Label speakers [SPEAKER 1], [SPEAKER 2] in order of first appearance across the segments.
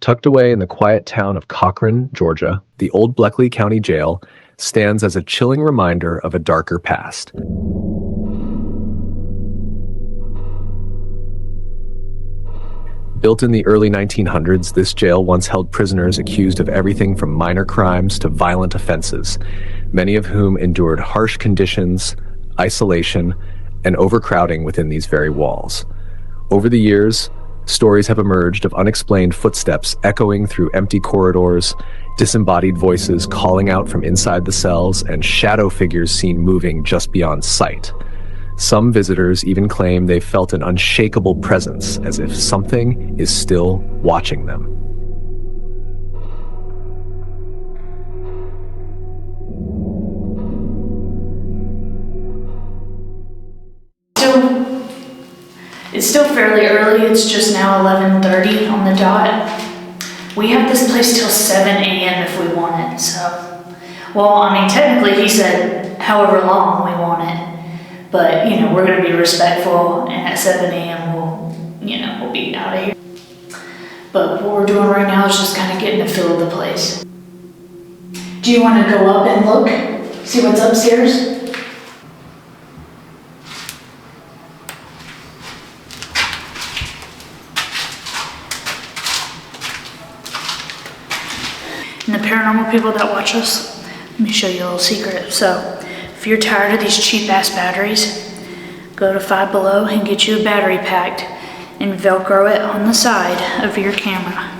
[SPEAKER 1] Tucked away in the quiet town of Cochran, Georgia, the Old Bleckley County Jail stands as a chilling reminder of a darker past. Built in the early 1900s, this jail once held prisoners accused of everything from minor crimes to violent offenses, many of whom endured harsh conditions, isolation, and overcrowding within these very walls. Over the years, stories have emerged of unexplained footsteps echoing through empty corridors, disembodied voices calling out from inside the cells, and shadow figures seen moving just beyond sight. Some visitors even claim they felt an unshakable presence, as if something is still watching them.
[SPEAKER 2] It's still fairly early. It's just now 11:30 on the dot. We have this place till 7 a.m. if we want it, so. Well, I mean, technically he said however long we want it. But, we're gonna be respectful, and at 7 a.m. we'll be out of here. But what we're doing right now is just kind of getting a feel of the place. Do you want to go up and look? See what's upstairs? And the paranormal people that watch us, let me show you a little secret. So, if you're tired of these cheap ass batteries, go to Five Below and get you a battery pack and Velcro it on the side of your camera.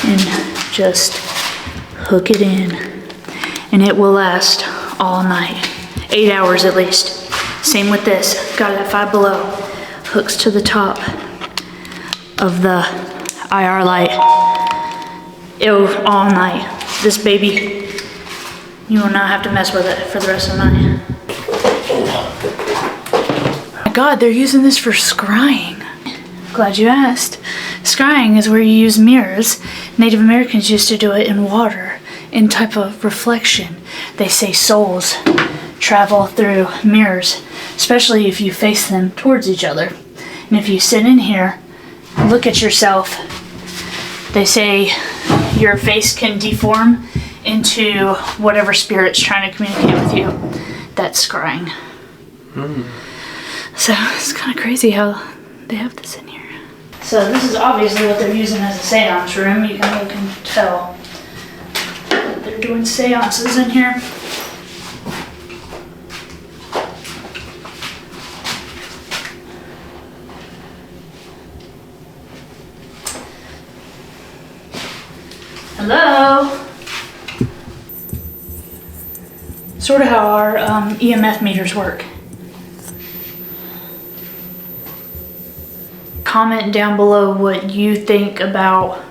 [SPEAKER 2] And just hook it in. And it will last all night. 8 hours at least. Same with this. Got it at Five Below. Hooks to the top of the IR light. It'll all night. This baby, you will not have to mess with it for the rest of the night. Oh my God, they're using this for scrying. Glad you asked. Scrying is where you use mirrors. Native Americans used to do it in water, in type of reflection. They say souls travel through mirrors, especially if you face them towards each other. And if you sit in here, look at yourself, they say your face can deform into whatever spirit's trying to communicate with you. That's scrying. So it's kind of crazy how they have this in here. So this is obviously what they're using as a seance room. You can look and tell that they're doing seances in here. Hello? Sort of how our EMF meters work. Comment down below what you think about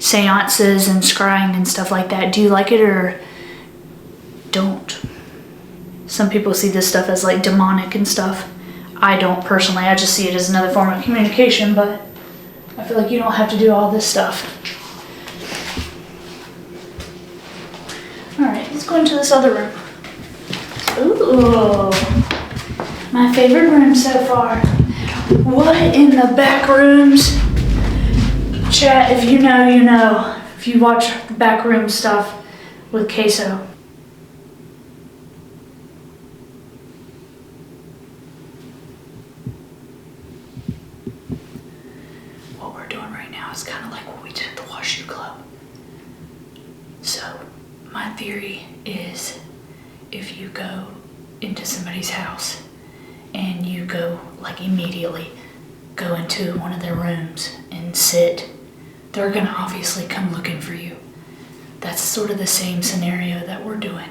[SPEAKER 2] seances and scrying and stuff like that. Do you like it or don't? Some people see this stuff as like demonic and stuff. I don't personally. I just see it as another form of communication, but I feel like you don't have to do all this stuff. Alright, let's go into this other room. Ooh, my favorite room so far. What in the back rooms? Chat, if you know, you know. If you watch back room stuff with Queso. What we're doing right now is kind of like what we did at the Washoe Club. So, my theory is if you go into somebody's house and you go, like immediately, go into one of their rooms and sit, they're gonna obviously come looking for you. That's sort of the same scenario that we're doing.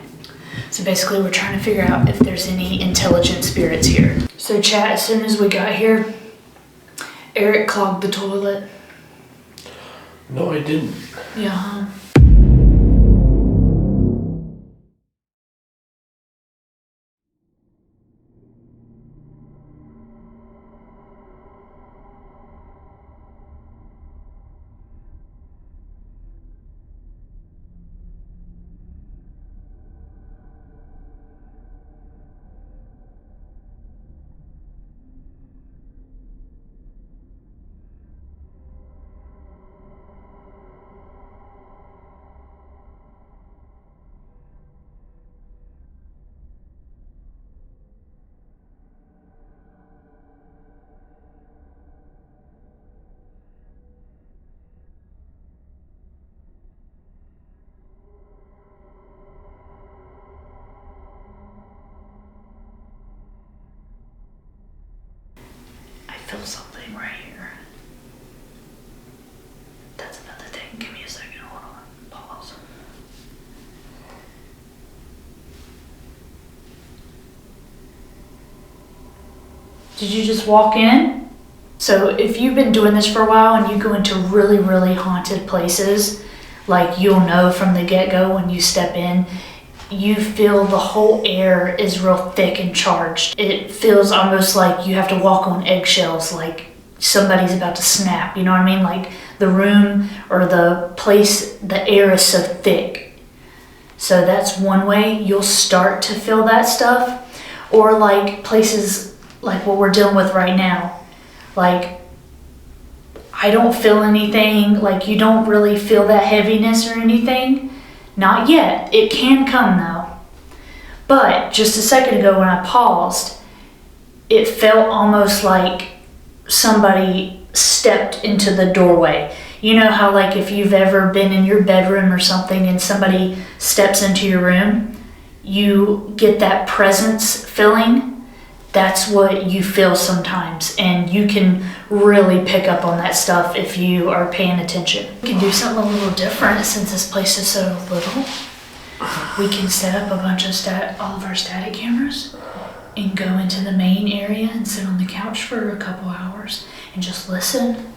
[SPEAKER 2] So basically we're trying to figure out if there's any intelligent spirits here. So chat, as soon as we got here, Eric clogged the toilet.
[SPEAKER 3] No, I didn't.
[SPEAKER 2] Yeah. thing right here. That's another thing. Give me a second. Hold on. Pause. Did you just walk in? So if you've been doing this for a while and you go into really, really haunted places, like you'll know from the get-go when you step in, you feel the whole air is real thick and charged. It feels almost like you have to walk on eggshells, like somebody's about to snap, you know what I mean? Like the room or the place, the air is so thick. So that's one way you'll start to feel that stuff. Or like places like what we're dealing with right now. Like, I don't feel anything, like you don't really feel that heaviness or anything. Not yet. It can come though. But just a second ago when I paused, it felt almost like somebody stepped into the doorway. You know how like if you've ever been in your bedroom or something and somebody steps into your room, you get that presence feeling? That's what you feel sometimes, and you can really pick up on that stuff if you are paying attention. We can do something a little different since this place is so little. We can set up a bunch of all of our static cameras and go into the main area and sit on the couch for a couple hours and just listen.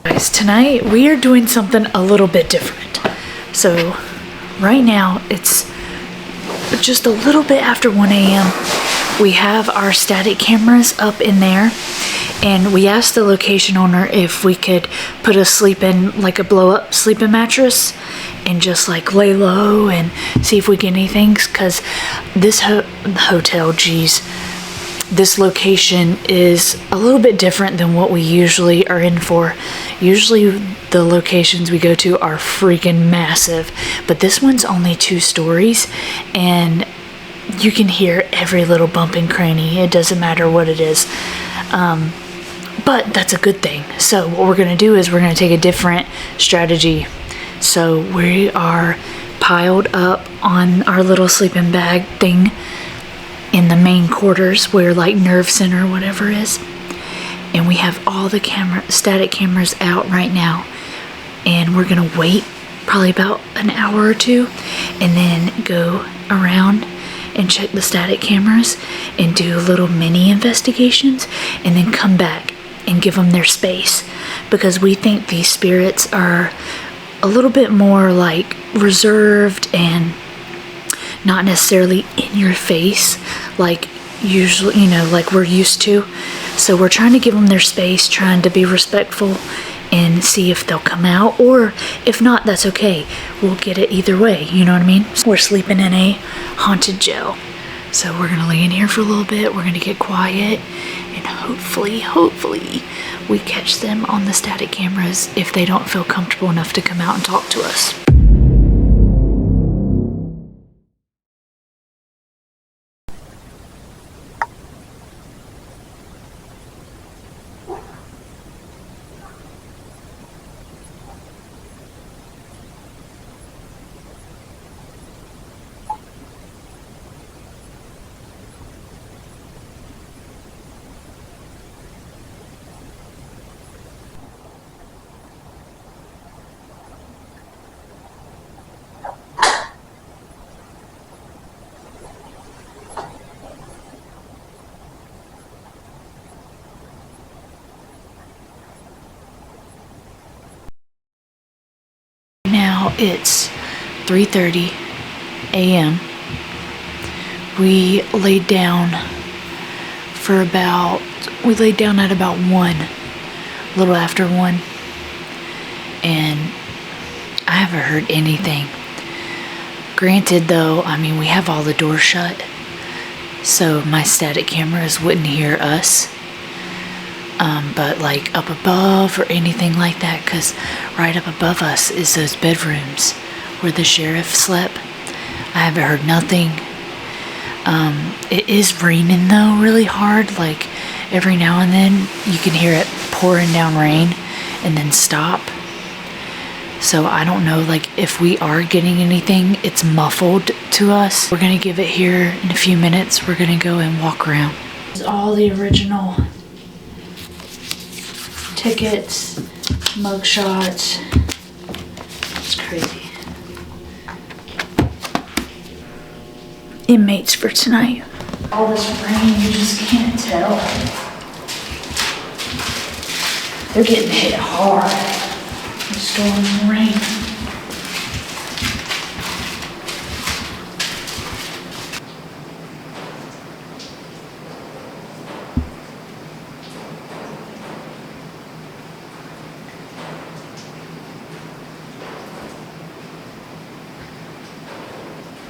[SPEAKER 2] Guys, tonight we are doing something a little bit different. So right now it's just a little bit after 1 a.m. We have our static cameras up in there, and we asked the location owner if we could put a like a blow up sleeping mattress and just like lay low and see if we get anything, because this hotel, geez, this location is a little bit different than what we usually are in for. Usually the locations we go to are freaking massive, but this one's only 2 stories and you can hear every little bump and cranny. It doesn't matter what it is. But that's a good thing. So what we're gonna do is we're gonna take a different strategy. So we are piled up on our little sleeping bag thing in the main quarters where like nerve center or whatever is, and we have all the static cameras out right now, and we're gonna wait probably about an hour or 2 and then go around and check the static cameras and do little mini investigations and then come back and give them their space, because we think these spirits are a little bit more like reserved and not necessarily in your face like usually, you know, like we're used to. So we're trying to give them their space, trying to be respectful and see if they'll come out, or if not, that's okay. We'll get it either way, you know what I mean? We're sleeping in a haunted jail. So we're gonna lay in here for a little bit, we're gonna get quiet, and hopefully we catch them on the static cameras if they don't feel comfortable enough to come out and talk to us. It's 3:30 a.m. We laid down at about 1, a little after 1, and I haven't heard anything. Granted though, I mean, we have all the doors shut, so my static cameras wouldn't hear us,
[SPEAKER 4] but like up above or anything like that, because right up above us is those bedrooms where the sheriff slept. I haven't heard nothing. It is raining though really hard, like every now and then you can hear it pouring down rain and then stop. So I don't know, like if we are getting anything, it's muffled to us. We're gonna give it here in a few minutes. We're gonna go and walk around.
[SPEAKER 2] All the original tickets, mugshots. It's crazy. Inmates for tonight. All this rain, you just can't tell. They're getting hit hard. The storm and rain.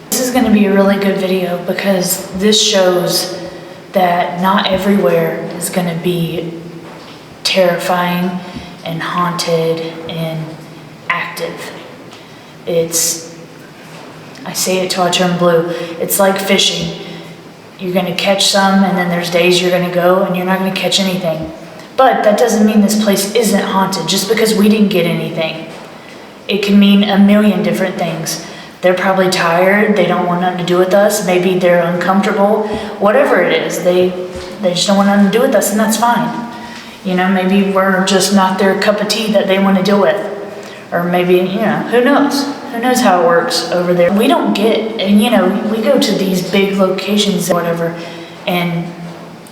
[SPEAKER 2] This is going to be a really good video because this shows that not everywhere is going to be terrifying and haunted and active. I say it till I turn blue, it's like fishing. You're going to catch some and then there's days you're going to go and you're not going to catch anything. But that doesn't mean this place isn't haunted just because we didn't get anything. It can mean a million different things. They're probably tired, they don't want nothing to do with us, maybe they're uncomfortable, whatever it is, they just don't want nothing to do with us, and that's fine. You know, maybe we're just not their cup of tea that they want to deal with. Or maybe, you know, who knows? Who knows how it works over there? We don't get, and you know, we go to these big locations or whatever, and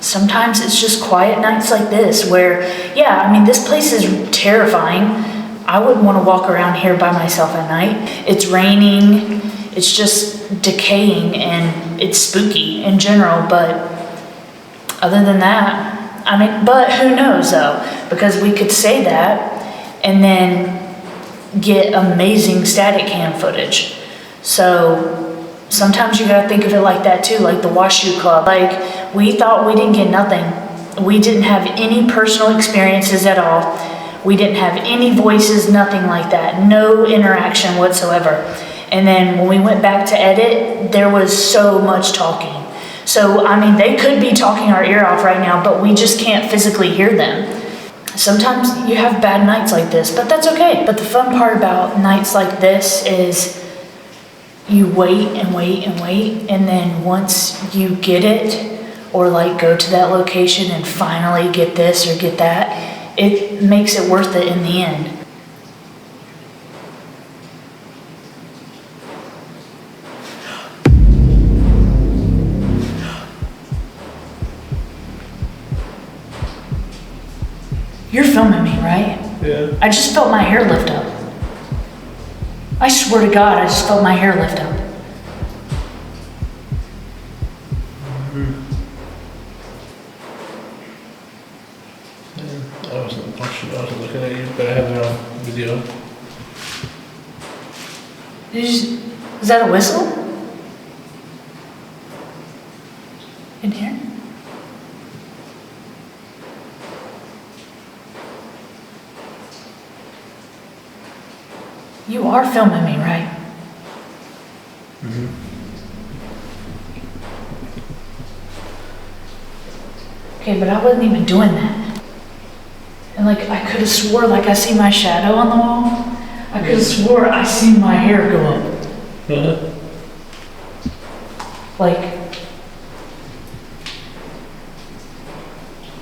[SPEAKER 2] sometimes it's just quiet nights like this where, yeah, I mean, this place is terrifying. I wouldn't want to walk around here by myself at night. It's raining, it's just decaying, and it's spooky in general, but other than that, I mean, but who knows though, because we could say that and then get amazing static cam footage. So sometimes you gotta think of it like that too, like the Washoe Club. Like, we thought we didn't get nothing. We didn't have any personal experiences at all. We didn't have any voices, nothing like that. No interaction whatsoever. And then when we went back to edit, there was so much talking. So, I mean, they could be talking our ear off right now, but we just can't physically hear them. Sometimes you have bad nights like this, but that's okay. But the fun part about nights like this is you wait and wait and wait, and then once you get it, or like go to that location and finally get this or get that, it makes it worth it in the end. You're filming me, right?
[SPEAKER 3] Yeah.
[SPEAKER 2] I just felt my hair lift up. I swear to God, I just felt my hair lift up.
[SPEAKER 3] I wasn't watching, I wasn't looking at you, but I have it on video.
[SPEAKER 2] Is that a whistle? In here? You are filming me, right? Okay, but I wasn't even doing that. And like, I could have swore, like I see my shadow on the wall. I could have swore I seen my hair go up. Like,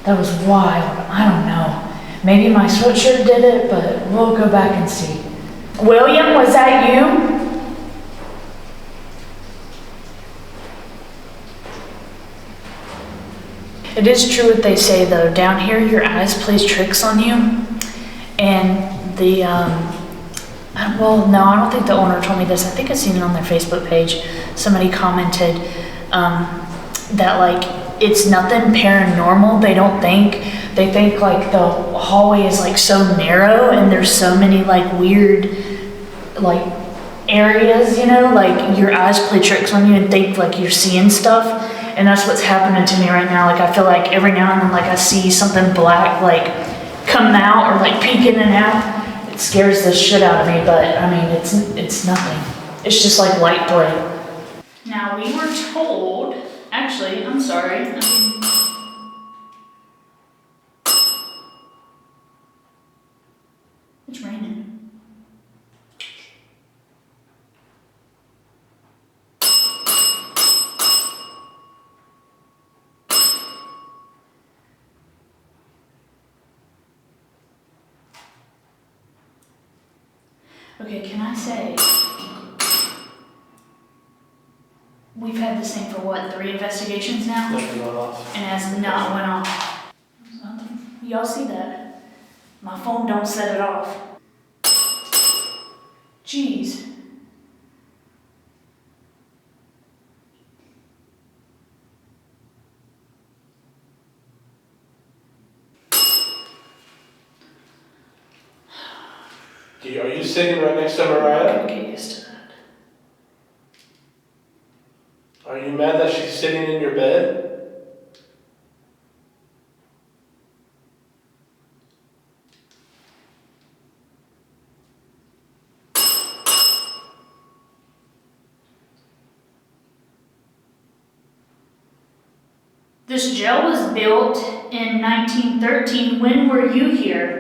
[SPEAKER 2] that was wild. I don't know. Maybe my sweatshirt did it, but we'll go back and see. William, was that you? It is true what they say though. Down here, your eyes plays tricks on you. And the, well, no, I don't think the owner told me this. I think I've seen it on their Facebook page. Somebody commented that like, it's nothing paranormal, they don't think. They think like the hallway is like so narrow and there's so many like weird like areas, you know, like your eyes play tricks on you and think like you're seeing stuff. And that's what's happening to me right now. Like, I feel like every now and then, like, I see something black, like, come out or, like, peek in and out. It scares the shit out of me, but, I mean, it's nothing. It's just, like, light bright. Now, we were told, actually, I'm sorry. It's raining. Okay, can I say, we've had this thing for what, 3 investigations now?
[SPEAKER 3] Nothing went off.
[SPEAKER 2] And it has not went off. Y'all see that? My phone don't set it off. Jeez.
[SPEAKER 3] Are you sitting right next to Mariah?
[SPEAKER 2] I can get used to that.
[SPEAKER 3] Are you mad that she's sitting in your bed?
[SPEAKER 2] This jail was built in 1913. When were you here?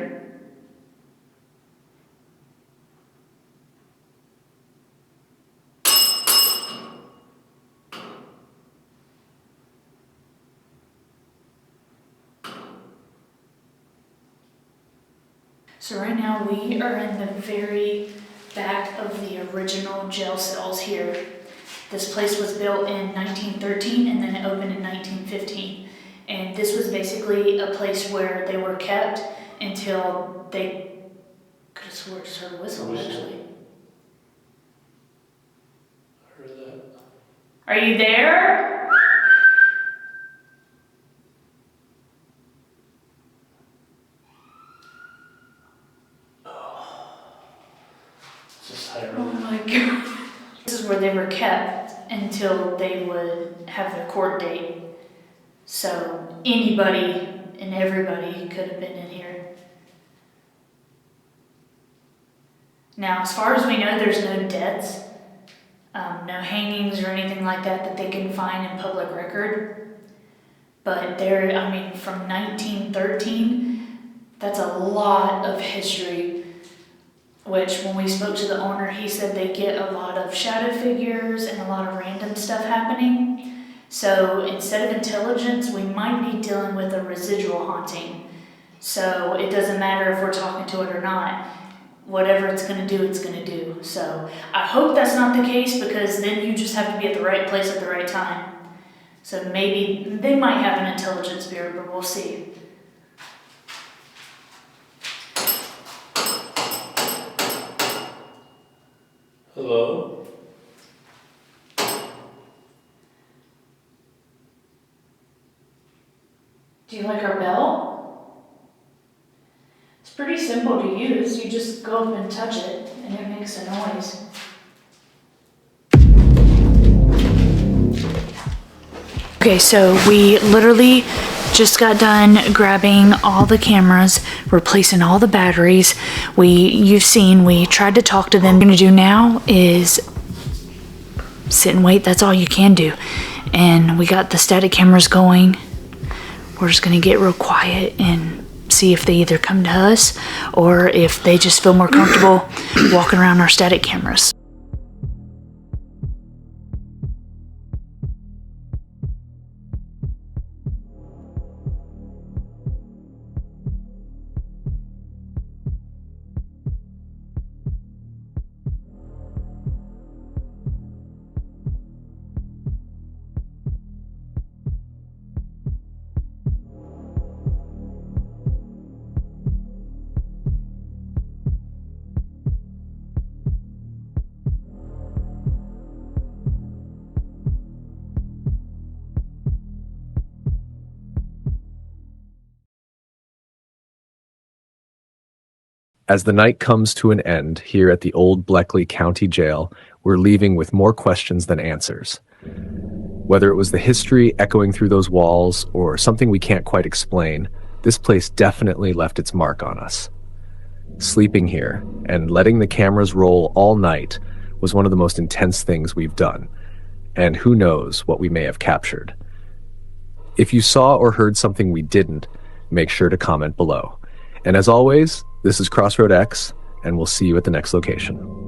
[SPEAKER 2] So right now we are in the very back of the original jail cells here. This place was built in 1913 and then it opened in 1915. And this was basically a place where they were kept until they could have swore to heard a whistle actually.
[SPEAKER 3] I heard that.
[SPEAKER 2] Are you there?
[SPEAKER 3] Just higher
[SPEAKER 2] Oh
[SPEAKER 3] up.
[SPEAKER 2] my God. This is where they were kept until they would have their court date. So anybody and everybody could have been in here. Now, as far as we know, there's no deaths, no hangings or anything like that they can find in public record. But there, I mean, from 1913, that's a lot of history. Which, when we spoke to the owner, he said they get a lot of shadow figures and a lot of random stuff happening. So instead of intelligence, we might be dealing with a residual haunting. So it doesn't matter if we're talking to it or not. Whatever it's going to do, it's going to do. So I hope that's not the case, because then you just have to be at the right place at the right time. So maybe they might have an intelligent spirit, but we'll see.
[SPEAKER 3] Hello?
[SPEAKER 2] Do you like our bell? It's pretty simple to use. You just go up and touch it, and it makes a noise. Okay, so we literally just got done grabbing all the cameras, replacing all the batteries. You've seen, we tried to talk to them. What we're gonna do now is sit and wait. That's all you can do. And we got the static cameras going. We're just gonna get real quiet and see if they either come to us or if they just feel more comfortable walking around our static cameras.
[SPEAKER 1] As the night comes to an end here at the Old Bleckley County Jail, we're leaving with more questions than answers. Whether it was the history echoing through those walls or something we can't quite explain, this place definitely left its mark on us. Sleeping here and letting the cameras roll all night was one of the most intense things we've done, and who knows what we may have captured. If you saw or heard something we didn't, make sure to comment below. And as always, this is Crossroad X, and we'll see you at the next location.